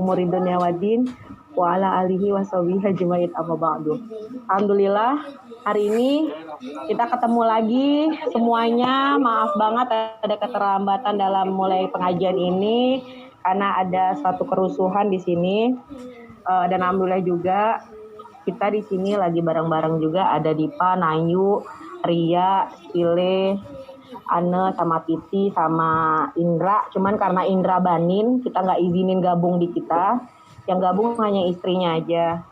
umuri dunya waddin wa ala alihi washabihi ajmain amma ba'du. Alhamdulillah hari ini kita ketemu lagi semuanya. Maaf banget ada keterlambatan dalam mulai pengajian ini karena ada suatu kerusuhan di sini. Dan alhamdulillah juga kita di sini lagi bareng-bareng juga, ada Dipa, Nayu, Ria, Sile, Ane, sama Titi, sama Indra. Cuman karena Indra banin, kita nggak izinin gabung di kita. Yang gabung hanya istrinya aja.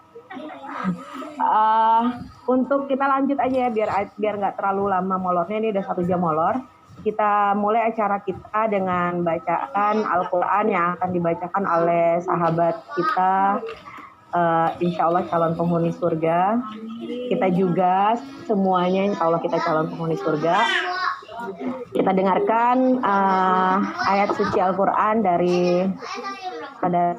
Untuk kita lanjut aja ya, biar nggak terlalu lama molornya. Ini udah 1 jam molor. Kita mulai acara kita dengan bacaan Al-Quran yang akan dibacakan oleh sahabat kita, insya Allah calon penghuni surga. Kita juga semuanya insya Allah kita calon penghuni surga. Kita dengarkan ayat suci Al-Quran dari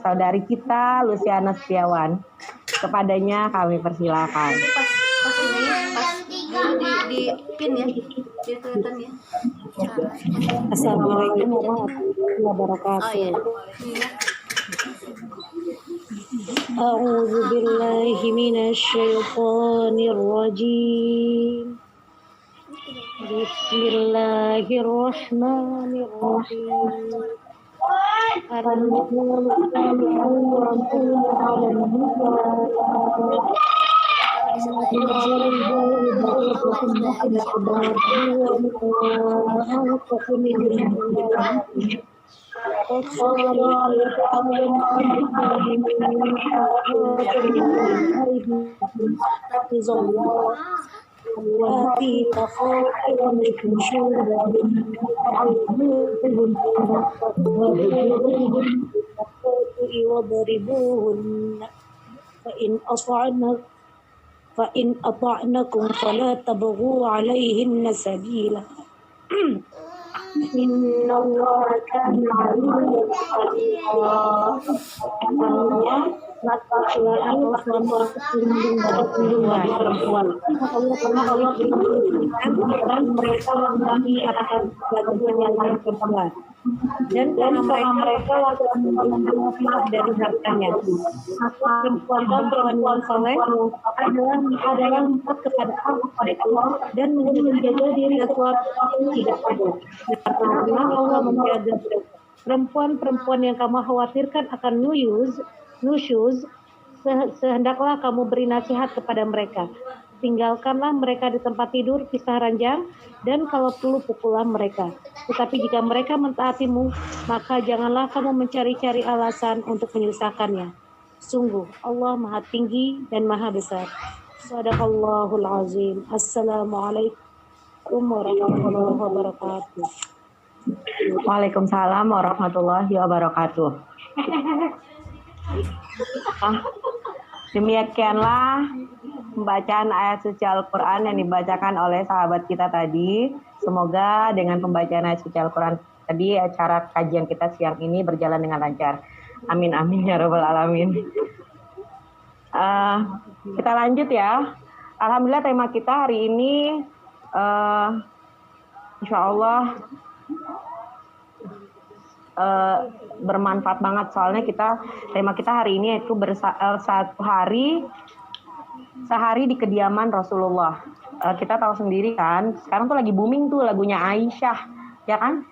saudari kita Luciana Setiawan. Kepadanya kami persilakan. Di pin ya, biar kelihatan ya. Assalamualaikum warahmatullahi wabarakatuh. A'udzu billahi minasy syaithanir rajim. Bismillahirrahmanirrahim. فإن أطعنكم فلا تبغوا عليهن سبيلا إن الله كان عليا قديرا. Laki-laki adalah suatu pelindung dari perempuan. Karena Allah berikan mereka laki-laki atas bagian yang lain perempuan. Dan karena mereka laki-laki dari hartanya. Perempuan dan perempuan soleh adalah empat kepada Allah dan menjaga diri sesuatu tidak ada. Karena Allah menjaga perempuan-perempuan yang kamu khawatirkan akan nusyuz, sehendaklah kamu beri nasihat kepada mereka. Tinggalkanlah mereka di tempat tidur pisah ranjang, dan kalau perlu pukullah mereka. Tetapi jika mereka mentaatimu, maka janganlah kamu mencari-cari alasan untuk menyusahkannya. Sungguh Allah Maha Tinggi dan Maha Besar. Shadaqallahul Azim. Assalamualaikum warahmatullahi wabarakatuh. Waalaikumsalam warahmatullahi wabarakatuh. Demikianlah pembacaan ayat suci Al-Quran yang dibacakan oleh sahabat kita tadi. Semoga dengan pembacaan ayat suci Al-Quran tadi acara kajian kita siang ini berjalan dengan lancar. Amin amin ya rabbal alamin. Kita lanjut ya. Alhamdulillah tema kita hari ini insya Allah bermanfaat banget, soalnya tema kita hari ini yaitu sehari di kediaman Rasulullah. Kita tahu sendiri kan, sekarang tuh lagi booming tuh lagunya Aisyah, ya kan?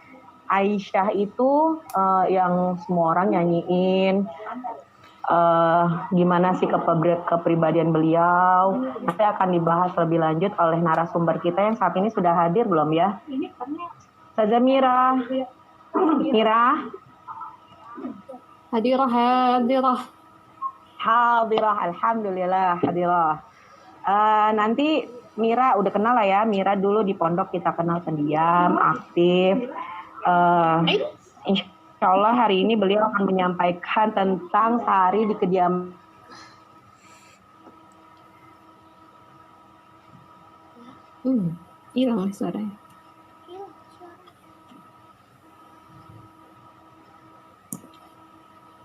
Aisyah itu yang semua orang nyanyiin. Gimana sih kepribadian beliau? Nanti akan dibahas lebih lanjut oleh narasumber kita yang saat ini sudah hadir belum ya? Ustazah Mira. Hadirah, alhamdulillah hadirah. Nanti Mira udah kenal lah ya. Mira dulu di pondok kita kenal pendiam, aktif. Insya Allah hari ini beliau akan menyampaikan tentang sehari di kediaman. Hilang suaranya.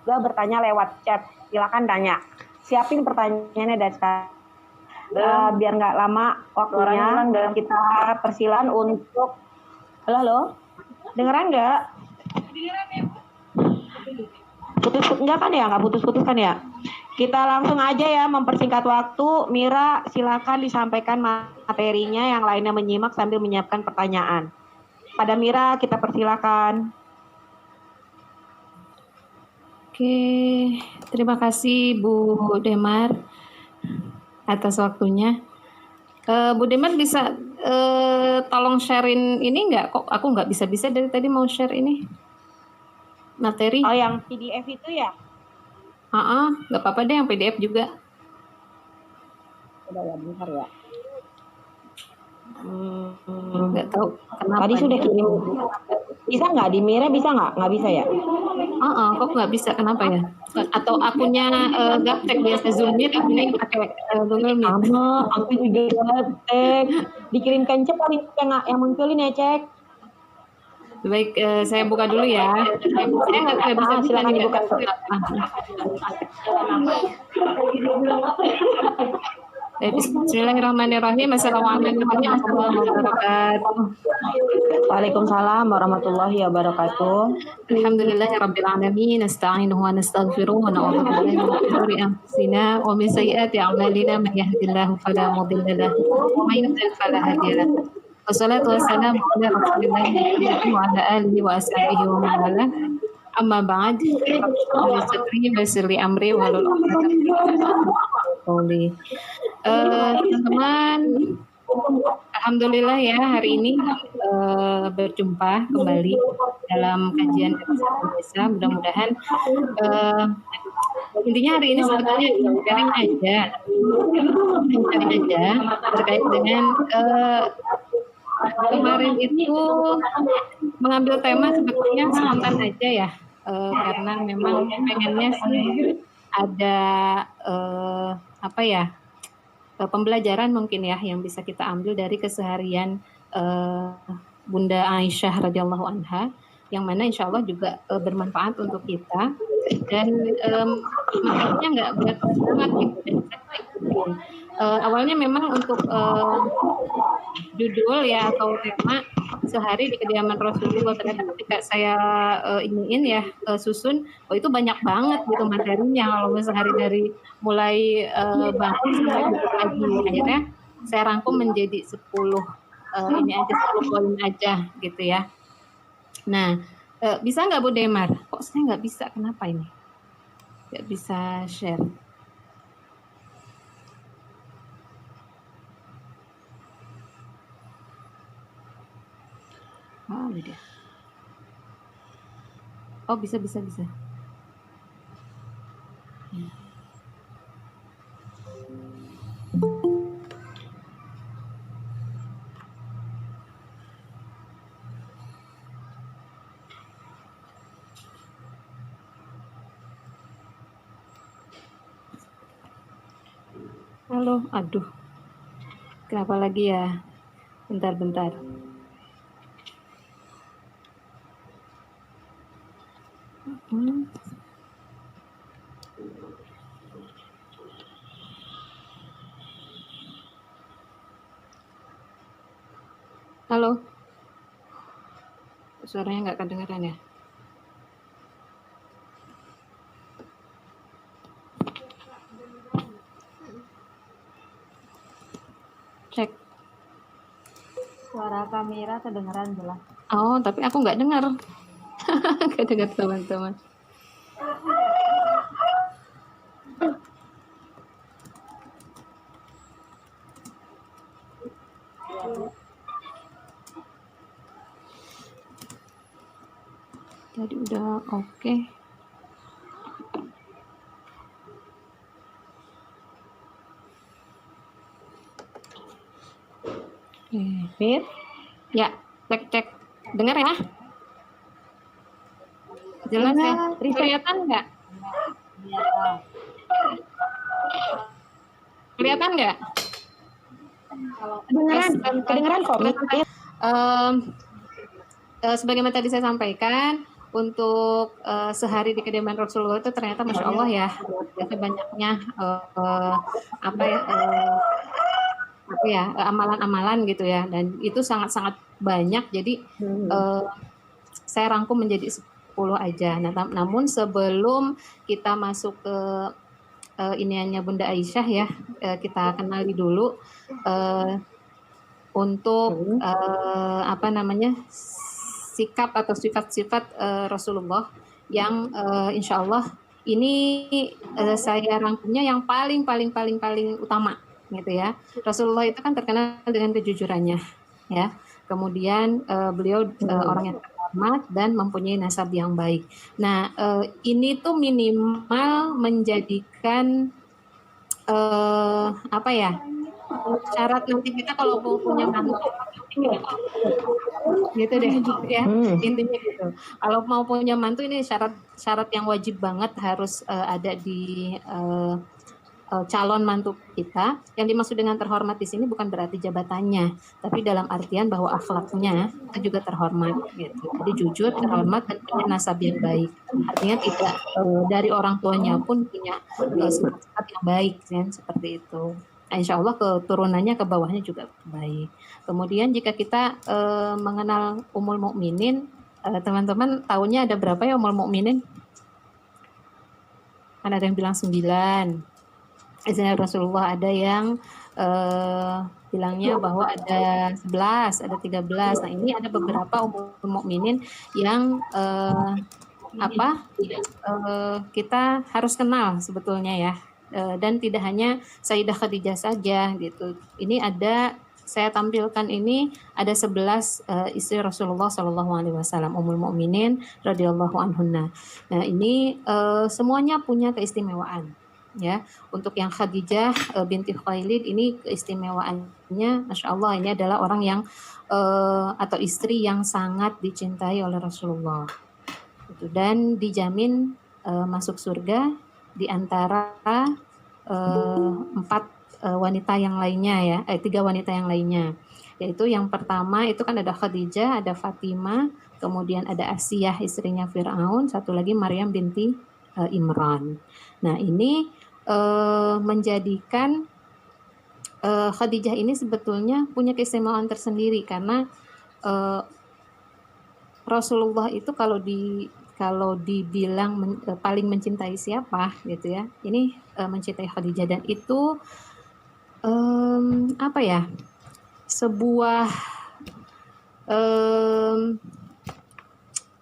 Juga bertanya lewat chat, silakan tanya. Siapin pertanyaannya dari sekarang. Biar nggak lama waktunya, dan kita persilahan untuk halo, dengeran nggak? Putus enggak kan ya? Nggak putus-putus kan ya? Kita langsung aja ya mempersingkat waktu. Mira, silakan disampaikan materinya, yang lainnya menyimak sambil menyiapkan pertanyaan. Pada Mira kita persilakan. Oke, terima kasih Bu Demar atas waktunya. Bu Demar bisa tolong sharein ini nggak? Kok aku nggak bisa-bisa dari tadi mau share ini materi? Oh, yang PDF itu ya? Nggak apa-apa deh yang PDF juga. Udah ya, bentar ya. Nggak tahu kenapa. Tadi sudah kirim. Bisa nggak di Mira? Bisa nggak? Nggak bisa ya? Kok nggak bisa? Kenapa ya? Atau akunnya gaptek biasa Zoom Meet, akunnya pakai Google Meet. Sama, aku juga gaptek. Dikirimkan cek paling yang munculin ya, Cek. Baik, saya buka dulu ya. Saya nggak bisa. Silakan dibuka. Bismillahirrahmanirrahim. Assalamualaikum warahmatullahi wabarakatuh. Waalaikumsalam warahmatullahi wabarakatuh. Alhamdulillahirabbil alamin. Nasta'inuhu wa nastaghfiruh wa na'udzu billahi min shururi anfusina wa min sayyiati a'malina. Man yahdihillahu fala mudilla lahu wa man yudlil fala hadiya lahu. Wassalatu wassalamu ala Rasulillah wa ala alihi wa ashabihi wa man wala. Amma ba'd. Rabbi yassir li amri wa hlul 'uqdatam min lisani. Teman-teman, alhamdulillah ya hari ini berjumpa kembali dalam kajian desa. Mudah-mudahan intinya hari ini sebetulnya sharing aja terkait dengan kemarin itu mengambil tema sebetulnya spontan aja ya, karena memang pengennya sih ada pembelajaran mungkin ya yang bisa kita ambil dari keseharian Bunda Aisyah radhiyallahu anha, yang mana insya Allah juga bermanfaat untuk kita, dan materinya nggak berat banget gitu. Awalnya memang untuk judul ya atau tema sehari di kediaman Rasulullah, ternyata ketika saya susun, itu banyak banget gitu materinya. Kalau sehari dari mulai bangun sampai pagi, akhirnya saya rangkum menjadi 10 poin aja gitu ya. Nah, bisa nggak Bu Demar? Kok saya nggak bisa? Kenapa ini? Nggak bisa share. Dia. Oh, bisa. Halo, aduh. Kenapa lagi ya? Bentar. Halo, suaranya nggak kedengeran ya? Cek. Suara kamera kedengeran jelas. Oh, tapi aku nggak dengar. Nggak dengar teman-teman. Jadi udah oke. Mir? Ya, cek. Dengar ya? Jelas ya? Kelihatan nggak? Kelihatan nggak? Kedengeran kok. Sebagaimana tadi saya sampaikan, untuk sehari di kediaman Rasulullah itu ternyata Masya Allah ya, biasa banyaknya amalan-amalan gitu ya, dan itu sangat-sangat banyak. Jadi saya rangkum menjadi 10 aja. Nah, namun sebelum kita masuk ke iniannya Bunda Aisyah ya, kita kenali dulu untuk apa namanya, sikap atau sifat-sifat Rasulullah yang insya Allah ini saya rangkumnya yang paling utama gitu ya. Rasulullah itu kan terkenal dengan kejujurannya ya. Kemudian beliau orang yang terhormat dan mempunyai nasab yang baik. Nah, ini tuh minimal menjadikan apa ya? Syarat nanti kita kalau mau punya mantu gitu deh ya, intinya gitu. Kalau mau punya mantu ini syarat yang wajib banget harus ada di calon mantu kita. Yang dimaksud dengan terhormat di sini bukan berarti jabatannya, tapi dalam artian bahwa akhlaknya itu juga terhormat gitu. Jadi jujur, terhormat dan punya nasab yang baik. Artinya tidak dari orang tuanya pun punya sifat yang baik kan, seperti itu. Nah, insya Allah keturunannya ke bawahnya juga baik. Kemudian jika kita mengenal Ummul Mukminin, teman-teman tahunya ada berapa ya Ummul Mukminin? Kan ada yang bilang 9. Izinnya Rasulullah, ada yang bilangnya bahwa ada 11, ada 13. Nah, ini ada beberapa Ummul Mukminin yang kita harus kenal sebetulnya ya. Dan tidak hanya Sayyidah Khadijah saja gitu. Ini ada, saya tampilkan ini ada 11 istri Rasulullah SAW, Ummul Mukminin radhiyallahu anhunna. Nah, ini semuanya punya keistimewaan ya. Untuk yang Khadijah binti Khuwailid ini keistimewaannya, Masya Allah, ini adalah orang yang atau istri yang sangat dicintai oleh Rasulullah gitu. Dan dijamin masuk surga di antara 4 wanita yang lainnya ya, 3 wanita yang lainnya. Yaitu yang pertama itu kan ada Khadijah, ada Fatimah, kemudian ada Asiyah istrinya Fir'aun, satu lagi Maryam binti Imran. Nah, ini menjadikan Khadijah ini sebetulnya punya keistimewaan tersendiri karena Rasulullah itu kalau dibilang paling mencintai siapa gitu ya, ini mencintai Khadijah. Dan itu apa ya, sebuah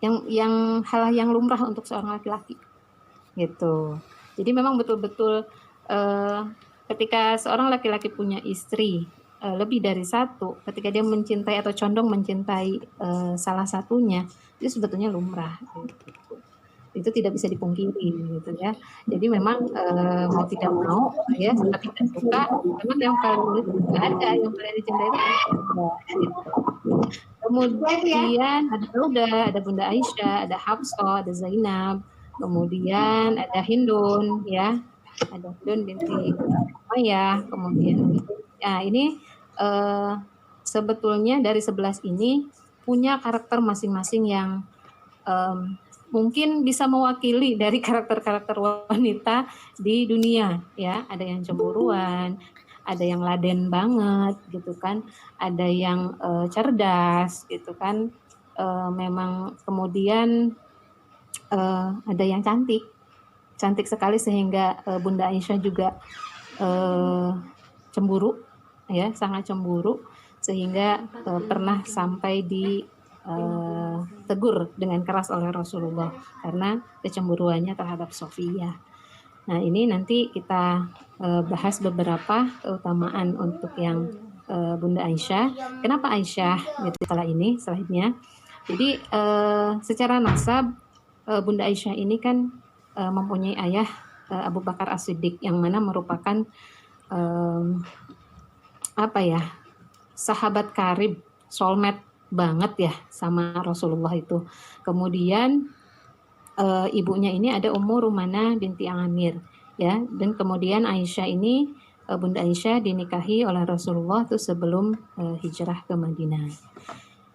yang hal yang lumrah untuk seorang laki-laki gitu. Jadi memang betul-betul ketika seorang laki-laki punya istri lebih dari satu, ketika dia mencintai atau condong mencintai salah satunya, itu sebetulnya lumrah gitu. Itu tidak bisa dipungkiri gitu ya. Jadi memang mau tidak mau ya, suka tidak suka, memang yang paling ada yang paling dicintai itu Allah, gitu. Kemudian ada ada Bunda Aisyah, ada Hafsah, ada Zainab, kemudian ada Hindun ya, ada Hindun binti Umayyah, kemudian ya ini sebetulnya dari 11 ini punya karakter masing-masing yang mungkin bisa mewakili dari karakter-karakter wanita di dunia ya. Ada yang cemburuan, ada yang laden banget gitu kan, ada yang cerdas gitu kan, memang kemudian ada yang cantik sekali sehingga Bunda Aisyah juga cemburu ya, sangat cemburu sehingga pernah sampai tegur dengan keras oleh Rasulullah karena kecemburuannya terhadap Sofia. Nah, ini nanti kita bahas beberapa keutamaan untuk yang Bunda Aisyah. Kenapa Aisyah gitu setelah ini, selanjutnya. Jadi secara nasab Bunda Aisyah ini kan mempunyai ayah Abu Bakar As-Siddiq yang mana merupakan sahabat karib, soulmate banget ya sama Rasulullah itu. Kemudian ibunya ini ada Ummu Rumanah binti Amir ya, dan kemudian Aisyah ini Bunda Aisyah dinikahi oleh Rasulullah itu sebelum hijrah ke Madinah.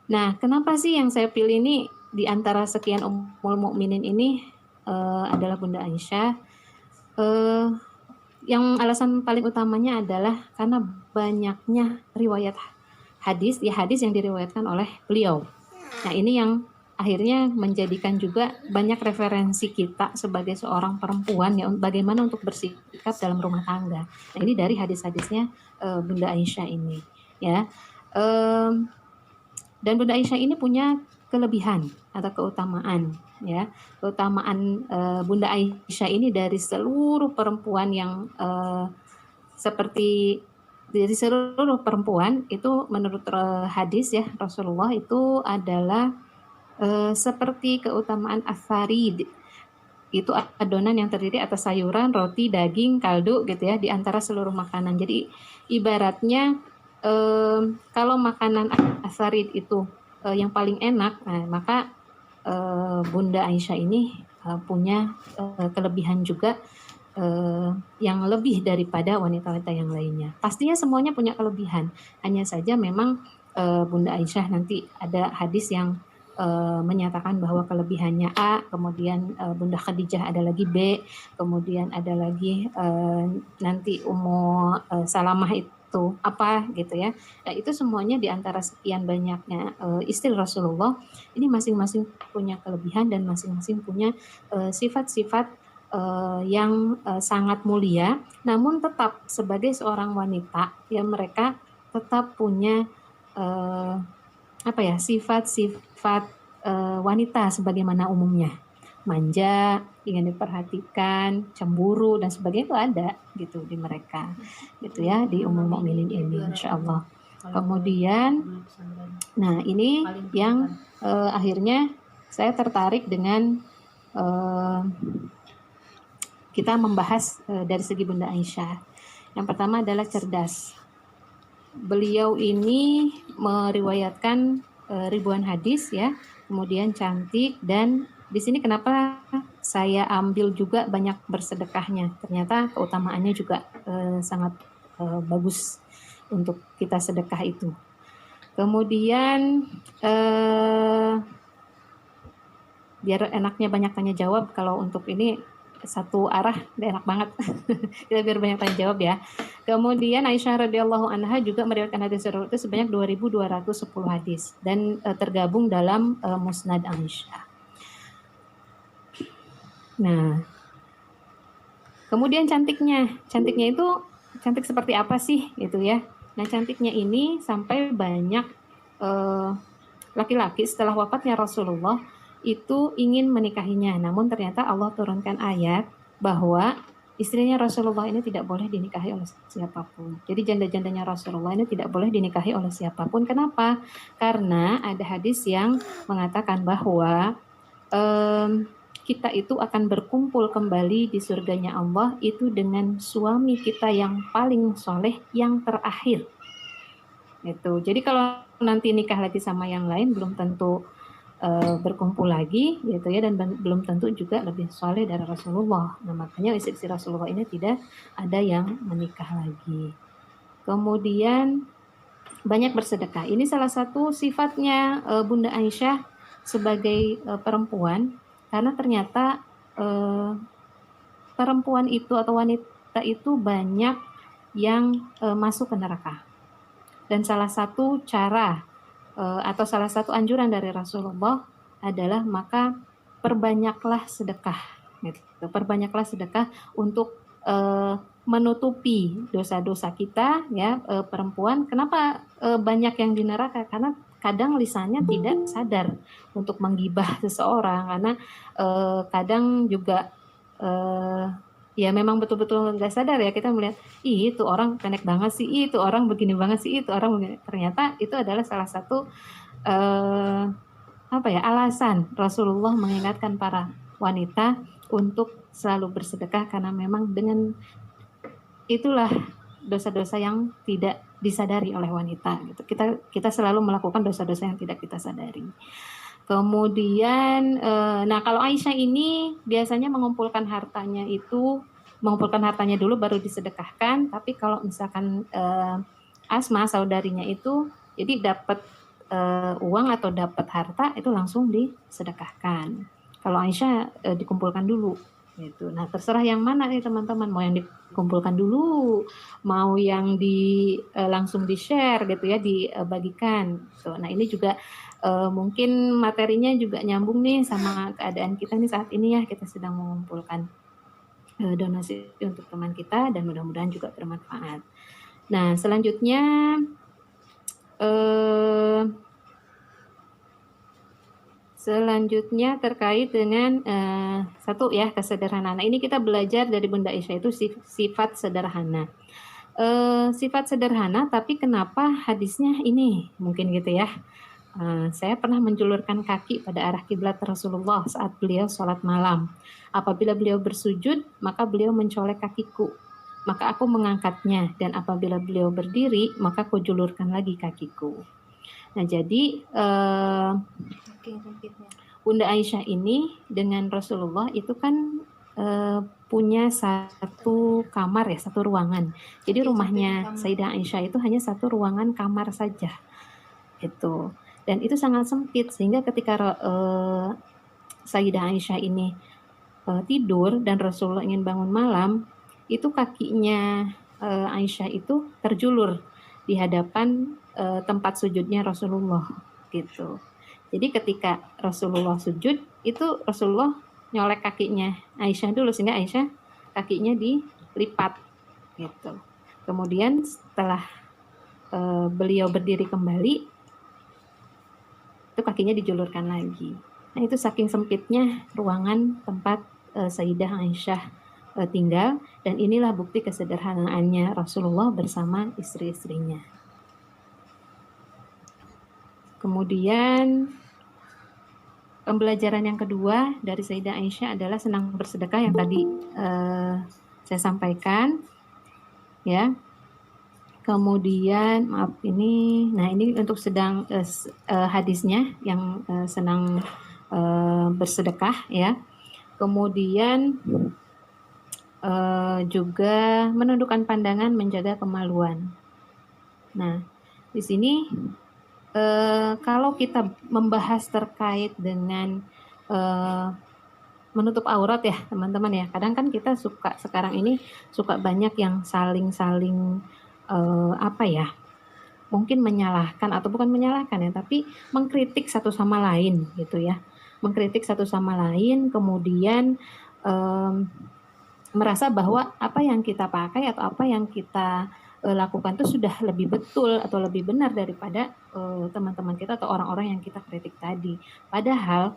Nah, kenapa sih yang saya pilih ini di antara sekian Ummul Mukminin ini adalah Bunda Aisyah? Yang alasan paling utamanya adalah karena banyaknya riwayat hadis yang diriwayatkan oleh beliau. Nah, ini yang akhirnya menjadikan juga banyak referensi kita sebagai seorang perempuan ya bagaimana untuk bersikap dalam rumah tangga. Nah, ini dari hadis-hadisnya Bunda Aisyah ini ya. Dan Bunda Aisyah ini punya kelebihan atau keutamaan ya. Keutamaan Bunda Aisyah ini dari seluruh perempuan yang seperti dari seluruh perempuan itu menurut hadis ya Rasulullah itu adalah seperti keutamaan as-sarid. Itu adonan yang terdiri atas sayuran, roti, daging, kaldu gitu ya di antara seluruh makanan. Jadi ibaratnya kalau makanan as-sarid itu yang paling enak, nah, maka Bunda Aisyah ini punya kelebihan juga yang lebih daripada wanita-wanita yang lainnya. Pastinya semuanya punya kelebihan. Hanya saja memang Bunda Aisyah nanti ada hadis yang menyatakan bahwa kelebihannya A, kemudian Bunda Khadijah ada lagi B, kemudian ada lagi nanti Ummu Salamah itu apa gitu ya. Nah, itu semuanya di antara sekian banyaknya istri Rasulullah ini masing-masing punya kelebihan dan masing-masing punya sifat-sifat yang sangat mulia, namun tetap sebagai seorang wanita ya mereka tetap punya sifat-sifat wanita sebagaimana umumnya, manja, ingin diperhatikan, cemburu dan sebagainya itu ada gitu di mereka, gitu ya di Ummul Mukminin ini, insya Allah. Kemudian, nah ini yang akhirnya saya tertarik dengan kita membahas dari segi Bunda Aisyah. Yang pertama adalah cerdas. Beliau ini meriwayatkan ribuan hadis ya, kemudian cantik dan di sini kenapa saya ambil juga banyak bersedekahnya. Ternyata keutamaannya juga sangat bagus untuk kita sedekah itu. Kemudian biar enaknya banyak tanya jawab, kalau untuk ini satu arah udah enak banget. Kita biar banyak tanya jawab ya. Kemudian Aisyah radhiyallahu anha juga meriwayatkan hadis itu sebanyak 2.210 hadis dan tergabung dalam Musnad Aisyah. Nah, kemudian cantiknya itu cantik seperti apa sih gitu ya. Nah, cantiknya ini sampai banyak laki-laki setelah wafatnya Rasulullah itu ingin menikahinya, namun ternyata Allah turunkan ayat bahwa istrinya Rasulullah ini tidak boleh dinikahi oleh siapapun. Jadi janda-jandanya Rasulullah ini tidak boleh dinikahi oleh siapapun. Kenapa? Karena ada hadis yang mengatakan bahwa kita itu akan berkumpul kembali di surganya Allah itu dengan suami kita yang paling soleh yang terakhir. Itu. Jadi kalau nanti nikah lagi sama yang lain belum tentu berkumpul lagi gitu ya, dan belum tentu juga lebih soleh dari Rasulullah. Nah, makanya istri Rasulullah ini tidak ada yang menikah lagi. Kemudian banyak bersedekah. Ini salah satu sifatnya Bunda Aisyah sebagai perempuan, karena ternyata perempuan itu atau wanita itu banyak yang masuk ke neraka. Dan salah satu cara atau salah satu anjuran dari Rasulullah adalah maka perbanyaklah sedekah, gitu. Perbanyaklah sedekah untuk menutupi dosa-dosa kita, ya perempuan. Kenapa banyak yang di neraka? Karena kadang lisannya tidak sadar untuk menggibah seseorang, karena kadang juga ya memang betul-betul nggak sadar ya, kita melihat itu orang pendek banget sih, itu orang begini banget sih, itu orang begini. Ternyata itu adalah salah satu alasan Rasulullah mengingatkan para wanita untuk selalu bersedekah, karena memang dengan itulah dosa-dosa yang tidak disadari oleh wanita gitu. Kita selalu melakukan dosa-dosa yang tidak kita sadari. Kemudian, nah kalau Aisyah ini biasanya mengumpulkan hartanya dulu baru disedekahkan. Tapi kalau misalkan Asma saudarinya itu, jadi dapat uang atau dapat harta itu langsung disedekahkan. Kalau Aisyah dikumpulkan dulu, gitu. Nah terserah yang mana nih teman-teman, mau yang dikumpulkan dulu, mau yang langsung di-share gitu ya, dibagikan gitu. Nah, ini juga mungkin materinya juga nyambung nih sama keadaan kita nih saat ini ya, kita sedang mengumpulkan donasi untuk teman kita dan mudah-mudahan juga bermanfaat. Nah, selanjutnya eh, terkait dengan satu ya, kesederhanaan. Nah, ini kita belajar dari Bunda Aisyah itu sifat sederhana. Sifat sederhana, tapi kenapa hadisnya ini mungkin gitu ya. Saya pernah menjulurkan kaki pada arah kiblat Rasulullah saat beliau sholat malam. Apabila beliau bersujud, maka beliau mencolek kakiku. Maka aku mengangkatnya, dan apabila beliau berdiri, maka aku julurkan lagi kakiku. Nah, jadi Bunda Aisyah ini dengan Rasulullah itu kan punya satu kamar ya, satu ruangan. Jadi rumahnya Sayyidah Aisyah itu hanya satu ruangan kamar saja. Itu. Dan itu sangat sempit sehingga ketika Sayyidah Aisyah ini tidur dan Rasulullah ingin bangun malam, itu kakinya Aisyah itu terjulur di hadapan tempat sujudnya Rasulullah gitu. Jadi ketika Rasulullah sujud, itu Rasulullah nyolek kakinya Aisyah dulu sehingga Aisyah kakinya dilipat gitu. Kemudian setelah beliau berdiri kembali, itu kakinya dijulurkan lagi. Nah, itu saking sempitnya ruangan tempat Sayyidah Aisyah tinggal, dan inilah bukti kesederhanaannya Rasulullah bersama istri-istrinya. Kemudian pembelajaran yang kedua dari Sayyidah Aisyah adalah senang bersedekah yang tadi saya sampaikan ya. Kemudian maaf ini untuk sedang hadisnya yang senang bersedekah ya. Kemudian juga menundukkan pandangan, menjaga kemaluan. Nah, di sini kalau kita membahas terkait dengan menutup aurat ya teman-teman ya, kadang kan kita sekarang ini suka banyak yang saling mungkin menyalahkan atau bukan menyalahkan ya, tapi mengkritik satu sama lain gitu ya, mengkritik satu sama lain, kemudian merasa bahwa apa yang kita pakai atau apa yang kita lakukan itu sudah lebih betul atau lebih benar daripada teman-teman kita atau orang-orang yang kita kritik tadi. Padahal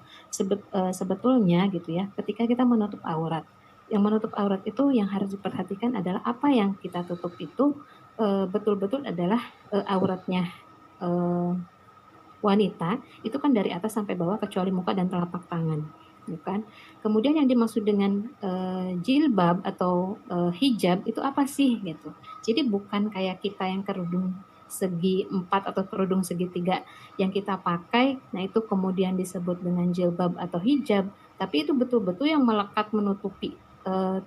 sebetulnya gitu ya, ketika kita menutup aurat, yang menutup aurat itu yang harus diperhatikan adalah apa yang kita tutup itu betul-betul adalah auratnya wanita, itu kan dari atas sampai bawah kecuali muka dan telapak tangan, bukan? Kemudian yang dimaksud dengan jilbab atau hijab itu apa sih gitu. Jadi bukan kayak kita yang kerudung segi 4 atau kerudung segitiga yang kita pakai, nah itu kemudian disebut dengan jilbab atau hijab, tapi itu betul-betul yang melekat menutupi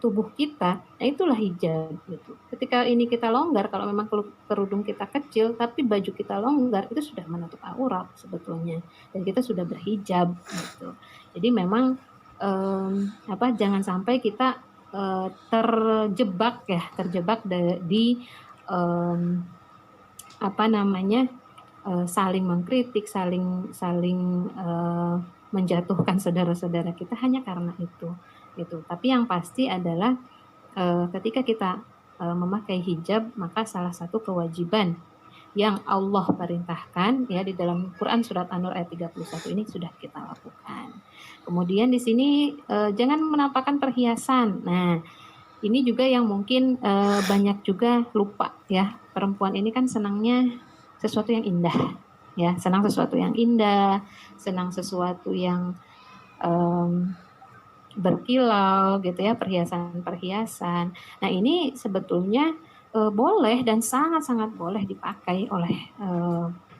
tubuh kita, nah itulah hijab gitu. Ketika ini kita longgar, kalau memang kerudung kita kecil tapi baju kita longgar, itu sudah menutup aurat sebetulnya, dan kita sudah berhijab gitu. Jadi memang jangan sampai kita terjebak di saling mengkritik, saling menjatuhkan saudara-saudara kita hanya karena itu gitu. Tapi yang pasti adalah ketika kita memakai hijab, maka salah satu kewajiban yang Allah perintahkan ya di dalam Quran surat An-Nur ayat 31 ini sudah kita lakukan. Kemudian di sini jangan menampakkan perhiasan. Nah, ini juga yang mungkin banyak juga lupa ya. Perempuan ini kan senangnya sesuatu yang indah ya, senang sesuatu yang indah, senang sesuatu yang berkilau gitu ya, perhiasan-perhiasan. Nah, ini sebetulnya boleh dan sangat-sangat boleh dipakai oleh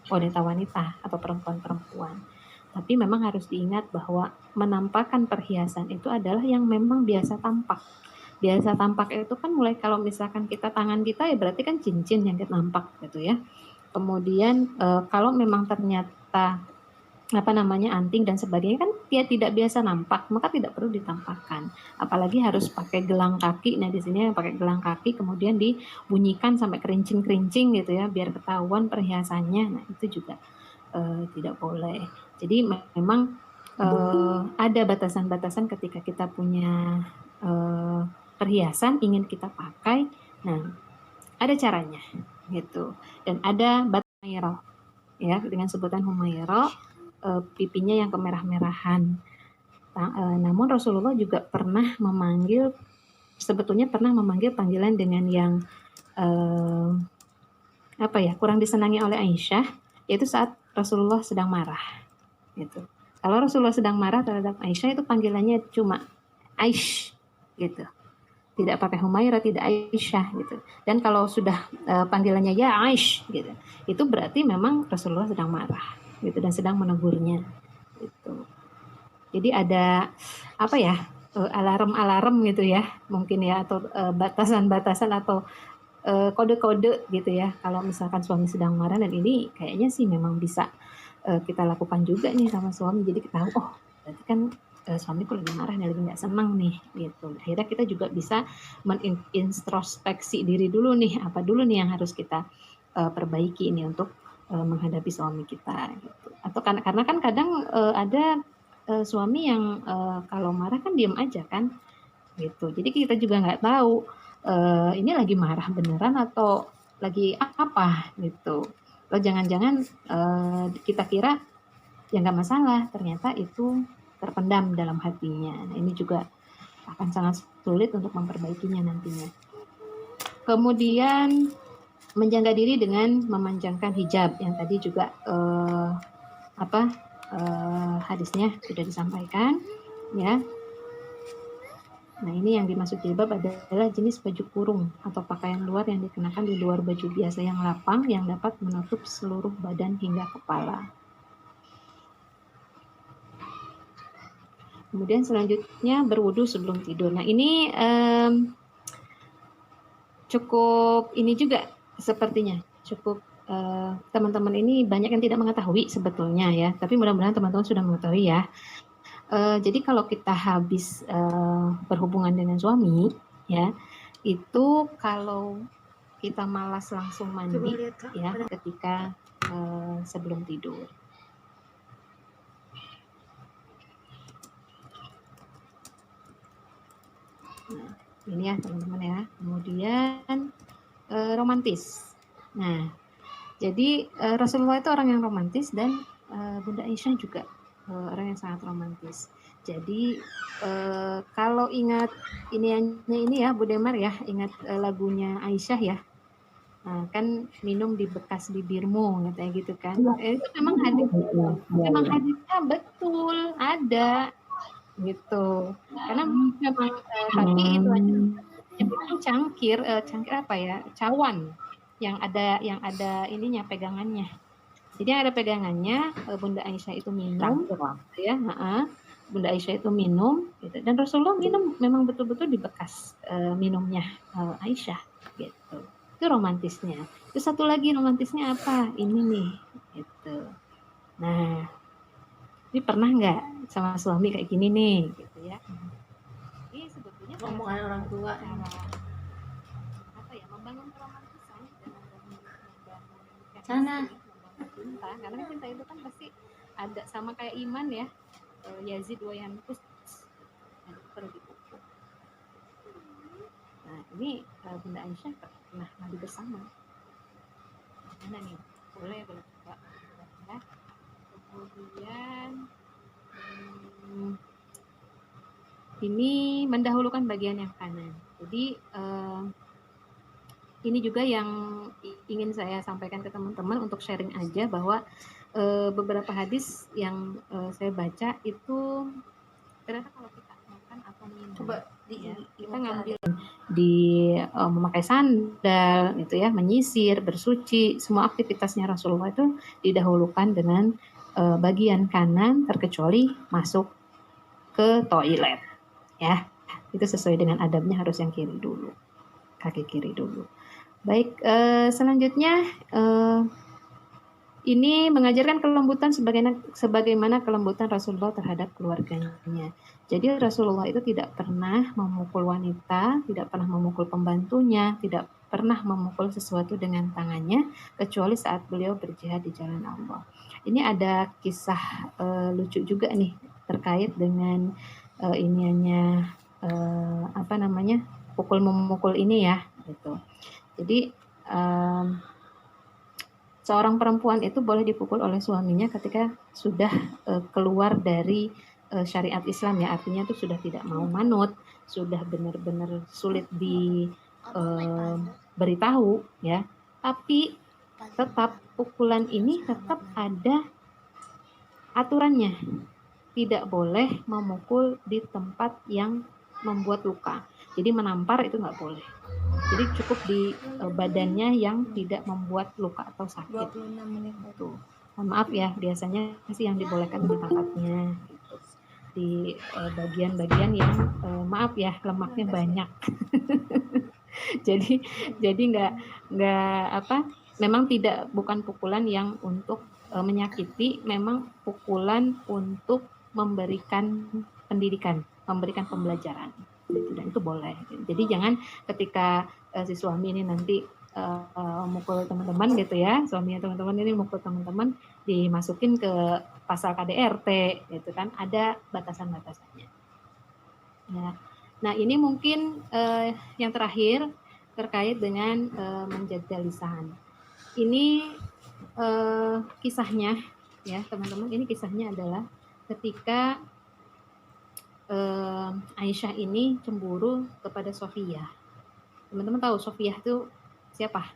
wanita-wanita atau perempuan-perempuan. Tapi memang harus diingat bahwa menampakkan perhiasan itu adalah yang memang biasa tampak. Biasa tampak itu kan mulai kalau misalkan tangan kita ya berarti kan cincin yang kita nampak gitu ya. Kemudian kalau memang ternyata apa namanya, anting dan sebagainya kan dia tidak biasa nampak, maka tidak perlu ditampakkan. Apalagi harus pakai gelang kaki. Nah, di sini pakai gelang kaki kemudian dibunyikan sampai kerincing-kerincing gitu ya, biar ketahuan perhiasannya. Nah, itu juga tidak boleh. Jadi memang ada batasan-batasan ketika kita punya perhiasan ingin kita pakai. Nah, ada caranya gitu. Dan ada humairah ya, dengan sebutan humairah, pipinya yang kemerah-merahan. Namun Rasulullah juga pernah memanggil, sebetulnya pernah memanggil panggilan dengan yang kurang disenangi oleh Aisyah, yaitu saat Rasulullah sedang marah. Gitu. Kalau Rasulullah sedang marah terhadap Aisyah, itu panggilannya cuma Aish, gitu. Tidak pakai Humairah, tidak Aisyah, gitu. Dan kalau sudah panggilannya ya Aish, gitu, itu berarti memang Rasulullah sedang marah, gitu, dan sedang menegurnya, gitu. Jadi ada alarm-alarm gitu ya, mungkin ya, atau batasan-batasan atau kode-kode gitu ya. Kalau misalkan suami sedang marah, dan ini kayaknya sih memang bisa kita lakukan juga nih sama suami. Jadi kita tahu, oh berarti kan suamiku lagi marah nih, lagi nggak senang nih gitu. Akhirnya kita juga bisa menintrospeksi diri dulu nih, apa dulu nih yang harus kita perbaiki ini untuk menghadapi suami kita gitu. Atau karena kan kadang ada suami yang kalau marah kan diam aja kan gitu. Jadi kita juga nggak tahu ini lagi marah beneran atau lagi apa gitu. Atau jangan-jangan kita kira ya nggak masalah, ternyata itu terpendam dalam hatinya. Nah, ini juga akan sangat sulit untuk memperbaikinya nantinya. Kemudian menjaga diri dengan memanjangkan hijab, yang tadi juga hadisnya sudah disampaikan ya. Nah, ini yang dimaksud jilbab adalah jenis baju kurung atau pakaian luar yang dikenakan di luar baju biasa yang lapang, yang dapat menutup seluruh badan hingga kepala. Kemudian selanjutnya berwudu sebelum tidur. Nah, ini cukup ini juga sepertinya cukup teman-teman ini banyak yang tidak mengetahui sebetulnya ya, tapi mudah-mudahan teman-teman sudah mengetahui ya. Jadi kalau kita habis berhubungan dengan suami ya, itu kalau kita malas langsung mandi ya ketika sebelum tidur. Nah, ini ya teman-teman ya. Kemudian romantis. Nah, jadi Rasulullah itu orang yang romantis, dan Bunda Aisyah juga orang yang sangat romantis. Jadi kalau ingat ini ya Bu Demar ya, ingat lagunya Aisyah ya. Nah, kan minum di bekas bibirmu katanya gitu kan. Itu memang hadisnya betul ada gitu. Karena memang tapi itu aja itu cangkir apa ya? Cawan yang ada ininya, pegangannya. Jadi ada pegangannya, Bunda Aisyah itu minum, ya, Bunda Aisyah itu minum, gitu. Dan Rasulullah minum memang betul-betul di bekas minumnya Aisyah, gitu. Itu romantisnya. Terus satu lagi romantisnya apa? Ini nih, gitu. Nah, ini pernah nggak sama suami kayak gini nih, gitu ya? Ini sebetulnya Omongan orang tua. Membangun keromantisan dan membangun Sana. cinta, karena cinta itu kan pasti ada, sama kayak iman ya, Yazid wa yanqus, perlu dipupuk. Nah, ini Bunda Aisyah pernah mandi bersama. Mana nih? Boleh coba ya. Kemudian ini mendahulukan bagian yang kanan. Jadi ini juga yang ingin saya sampaikan ke teman-teman untuk sharing aja, bahwa beberapa hadis yang saya baca itu ternyata kalau kita makan atau minum, Coba kita ngambil memakai sandal gitu ya, menyisir, bersuci, semua aktivitasnya Rasulullah itu didahulukan dengan bagian kanan, terkecuali masuk ke toilet ya. Itu sesuai dengan adabnya, harus yang kiri dulu, kaki kiri dulu. Baik, selanjutnya Ini mengajarkan kelembutan sebagaimana kelembutan Rasulullah terhadap keluarganya. Jadi Rasulullah itu tidak pernah memukul wanita, tidak pernah memukul pembantunya, tidak pernah memukul sesuatu dengan tangannya, kecuali saat beliau berjihad di jalan Allah. Ini ada kisah lucu juga nih terkait dengan iniannya apa namanya, pukul memukul ini ya, gitu. Jadi seorang perempuan itu boleh dipukul oleh suaminya ketika sudah keluar dari syariat Islam ya, artinya itu sudah tidak mau manut, sudah benar-benar sulit diberitahu ya. Tapi tetap pukulan ini tetap ada aturannya. Tidak boleh memukul di tempat yang membuat luka. Jadi menampar itu nggak boleh. Jadi cukup di badannya yang tidak membuat luka atau sakit. 26 menit. Tuh. Maaf ya, biasanya sih yang dibolehkan di pantatnya gitu. Di bagian-bagian yang maaf ya, lemaknya banyak. jadi nggak apa, memang bukan pukulan yang untuk menyakiti, memang pukulan untuk memberikan pendidikan, memberikan pembelajaran. Dan itu boleh. Jadi jangan ketika si suami ini nanti mukul teman-teman gitu ya, suaminya teman-teman ini mukul teman-teman, dimasukin ke pasal KDRT gitu kan, ada batasan-batasannya. Ya. Nah ini mungkin yang terakhir terkait dengan menjaga lisan. Ini kisahnya ya teman-teman, ini kisahnya adalah ketika Aisyah ini cemburu kepada Sofiyah. Teman-teman tahu Sofiyah itu siapa?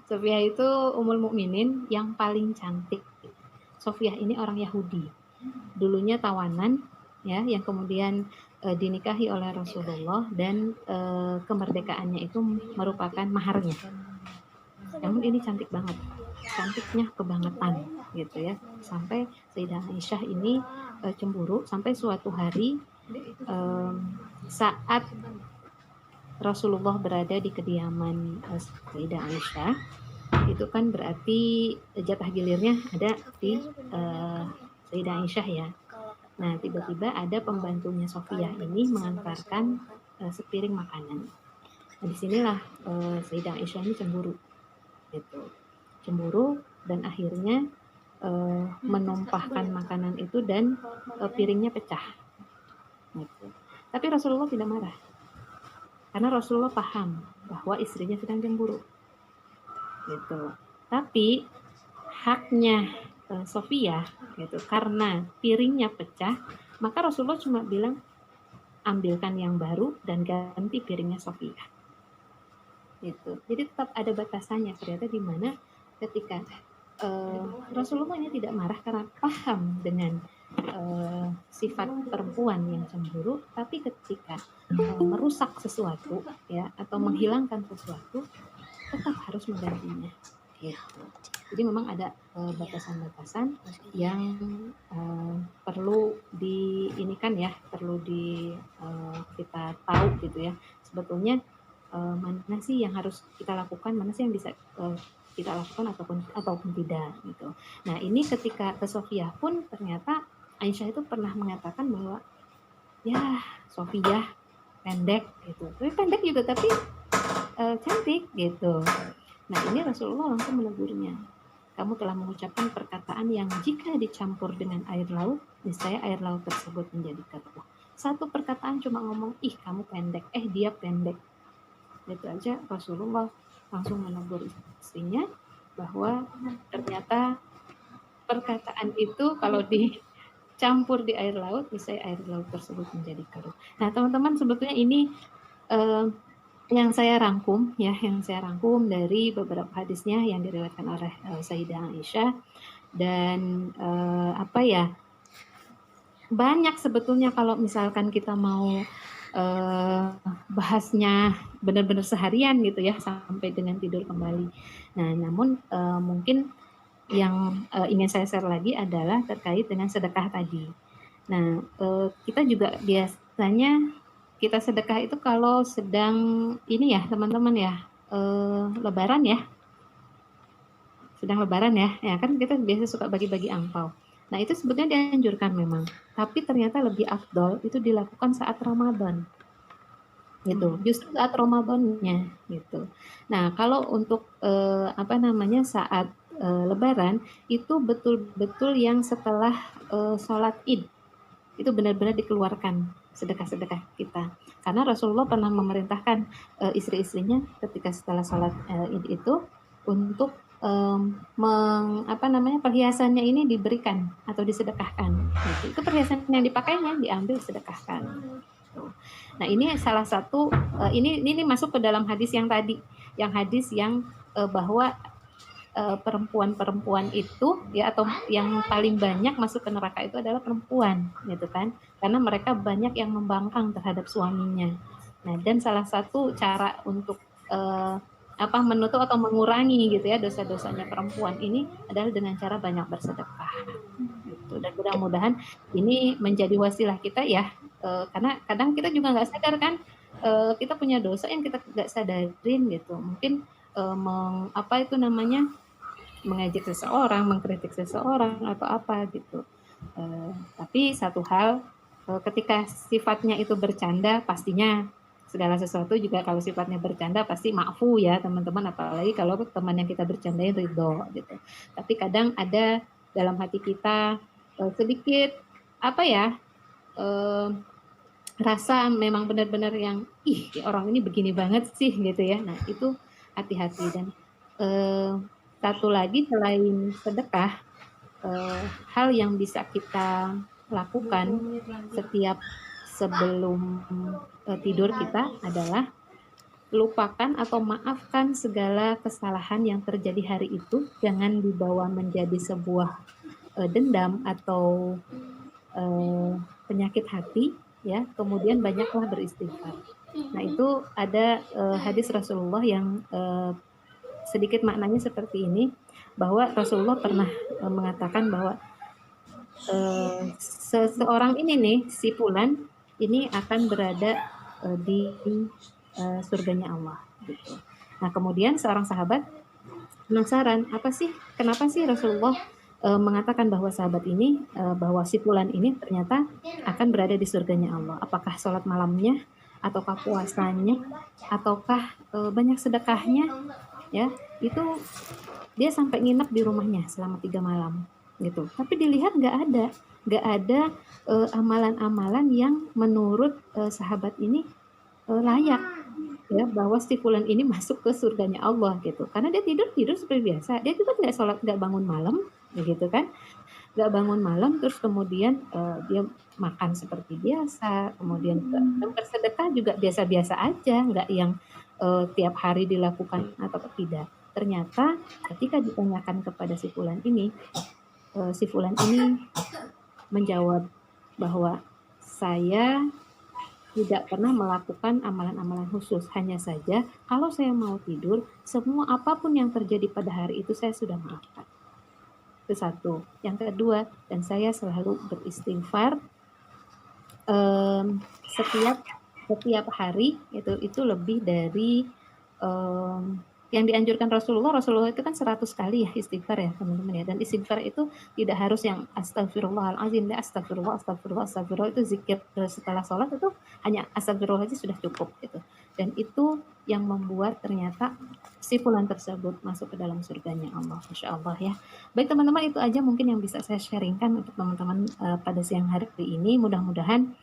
Sofiyah itu Ummul Mukminin yang paling cantik. Sofiyah ini orang Yahudi. Dulunya tawanan ya, yang kemudian dinikahi oleh Rasulullah dan kemerdekaannya itu merupakan maharnya. Namun ini cantik banget. Cantiknya kebangetan gitu ya. Sampai Sayyidah Aisyah ini cemburu sampai suatu hari saat Rasulullah berada di kediaman Sayyidah Aisyah, itu kan berarti jatah gilirnya ada di Sayyidah Aisyah ya. Nah tiba-tiba ada pembantunya Sofiyah ini mengantarkan sepiring makanan. Nah disinilah Sayyidah Aisyah ini cemburu gitu. Cemburu dan akhirnya menumpahkan makanan itu dan piringnya pecah. Gitu. Tapi Rasulullah tidak marah. Karena Rasulullah paham bahwa istrinya sedang cemburu. Gitu. Tapi haknya Sofiyah gitu, karena piringnya pecah, maka Rasulullah cuma bilang ambilkan yang baru dan ganti piringnya Sofiyah. Gitu. Jadi tetap ada batasannya ternyata, di mana ketika Rasulullah tidak marah karena paham dengan sifat perempuan yang cemburu, tapi ketika merusak sesuatu ya atau menghilangkan sesuatu tetap harus menggantinya. Gitu. Jadi memang ada batasan-batasan yang perlu diinikan ya, perlu kita tahu gitu ya. Sebetulnya mana sih yang harus kita lakukan, mana sih yang bisa kita lakukan ataupun tidak gitu. Nah ini ketika ke Sofiyah pun ternyata Aisyah itu pernah mengatakan bahwa ya Sofiyah pendek gitu, tapi pendek juga tapi cantik gitu. Nah ini Rasulullah langsung menegurnya, kamu telah mengucapkan perkataan yang jika dicampur dengan air laut, niscaya air laut tersebut menjadi keruh. Satu perkataan cuma ngomong, ih kamu pendek, dia pendek, gitu aja Rasulullah langsung menegur istrinya bahwa ternyata perkataan itu kalau dicampur di air laut, misalnya air laut tersebut menjadi keruh. Nah teman-teman, sebetulnya ini yang saya rangkum dari beberapa hadisnya yang diriwayatkan oleh Sayyidah Aisyah, dan banyak sebetulnya kalau misalkan kita mau bahasnya benar-benar seharian gitu ya sampai dengan tidur kembali. Nah, namun mungkin yang ingin saya share lagi adalah terkait dengan sedekah tadi. Nah, kita juga biasanya kita sedekah itu kalau sedang ini ya teman-teman ya, Lebaran ya. sedang lebaran ya kan kita biasa suka bagi-bagi angpau. Nah itu sebetulnya dianjurkan memang, tapi ternyata lebih afdol itu dilakukan saat Ramadan gitu, justru saat Ramadannya gitu. Nah kalau untuk saat Lebaran itu betul-betul yang setelah sholat Id itu benar-benar dikeluarkan sedekah-sedekah kita. Karena Rasulullah pernah memerintahkan istri-istrinya ketika setelah sholat Id itu untuk perhiasannya ini diberikan atau disedekahkan. Gitu. Itu perhiasan yang dipakainya diambil sedekahkan. Nah ini salah satu ini masuk ke dalam hadis yang tadi, yang hadis yang bahwa perempuan-perempuan itu ya atau yang paling banyak masuk ke neraka itu adalah perempuan gitu kan, karena mereka banyak yang membangkang terhadap suaminya. Nah dan salah satu cara untuk menutup atau mengurangi gitu ya dosa-dosanya perempuan ini adalah dengan cara banyak bersedekah gitu. Dan mudah-mudahan ini menjadi wasilah kita ya, karena kadang kita juga nggak sadar kan, kita punya dosa yang kita nggak sadarin gitu, mungkin mengejek seseorang, mengkritik seseorang atau apa gitu. Tapi satu hal, ketika sifatnya itu bercanda, pastinya segala sesuatu juga kalau sifatnya bercanda pasti maafu ya teman-teman, apalagi kalau teman yang kita bercandain ridho gitu. Tapi kadang ada dalam hati kita sedikit rasa memang benar-benar yang orang ini begini banget sih gitu ya. Nah itu hati-hati. Dan satu lagi selain sedekah, hal yang bisa kita lakukan setiap sebelum tidur kita adalah lupakan atau maafkan segala kesalahan yang terjadi hari itu, jangan dibawa menjadi sebuah dendam atau penyakit hati ya. Kemudian banyaklah beristighfar. Nah itu ada hadis Rasulullah yang sedikit maknanya seperti ini, bahwa Rasulullah pernah mengatakan bahwa seseorang ini nih, si Fulan ini akan berada di surganya Allah gitu. Nah kemudian seorang sahabat penasaran, kenapa sih Rasulullah mengatakan bahwa sahabat ini, bahwa si Fulan ini ternyata akan berada di surganya Allah. Apakah sholat malamnya, ataukah puasanya, ataukah banyak sedekahnya? Ya, itu dia sampai nginep di rumahnya selama 3 malam gitu. Tapi dilihat nggak ada amalan-amalan yang menurut sahabat ini layak ya bahwa si Fulan ini masuk ke surganya Allah gitu. Karena dia tidur seperti biasa. Dia juga nggak sholat, nggak bangun malam, gitu kan? Nggak bangun malam, terus kemudian dia makan seperti biasa, kemudian bersedekah juga biasa-biasa aja, nggak yang tiap hari dilakukan atau tidak. Ternyata ketika ditanyakan kepada si Fulan ini menjawab bahwa saya tidak pernah melakukan amalan-amalan khusus, hanya saja kalau saya mau tidur, semua apapun yang terjadi pada hari itu saya sudah maafkan. Itu satu. Yang kedua, dan saya selalu beristighfar setiap hari, itu lebih dari yang dianjurkan Rasulullah itu kan 100 kali ya istighfar ya teman-teman ya. Dan istighfar itu tidak harus yang astagfirullahaladzim, astagfirullah itu zikir setelah sholat, itu hanya astagfirullah aja sudah cukup gitu. Dan itu yang membuat ternyata si Fulan tersebut masuk ke dalam surganya Allah, Masya Allah ya. Baik teman-teman, itu aja mungkin yang bisa saya sharingkan untuk teman-teman pada siang hari ini. Mudah-mudahan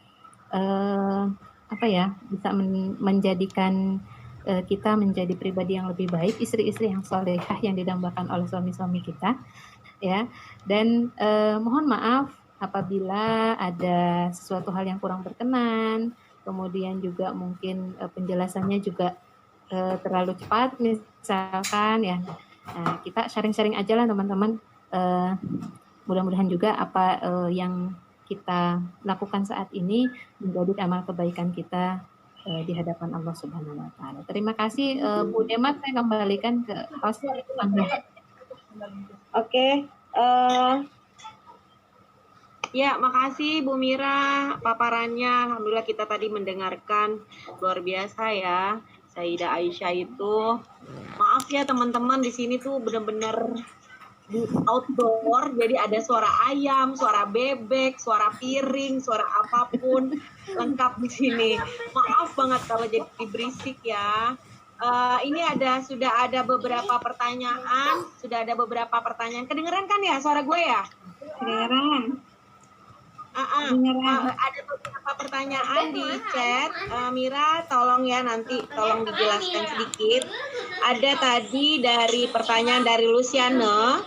bisa menjadikan kita menjadi pribadi yang lebih baik, istri-istri yang salehah yang didambakan oleh suami-suami kita ya. Dan mohon maaf apabila ada sesuatu hal yang kurang berkenan, kemudian juga mungkin penjelasannya juga terlalu cepat misalkan ya. Nah, kita sharing-sharing aja lah teman-teman. Mudah-mudahan juga apa yang kita lakukan saat ini menjadi amal kebaikan kita di hadapan Allah Subhanahu wa taala. Terima kasih Bu Demat, saya kembalikan ke host Anda. Oke. Ya, makasih Bu Mira paparannya. Alhamdulillah kita tadi mendengarkan luar biasa ya. Sayyidah Aisyah itu, maaf ya teman-teman, di sini tuh benar-benar outdoor, jadi ada suara ayam, suara bebek, suara piring, suara apapun lengkap di sini. Maaf banget kalau jadi berisik ya. Ini sudah ada beberapa pertanyaan, Kedengeran kan ya suara gue ya? Kedengeran. Ada beberapa pertanyaan di chat. Mira, tolong ya nanti tolong dijelaskan sedikit. Ada tadi dari pertanyaan dari Luciano.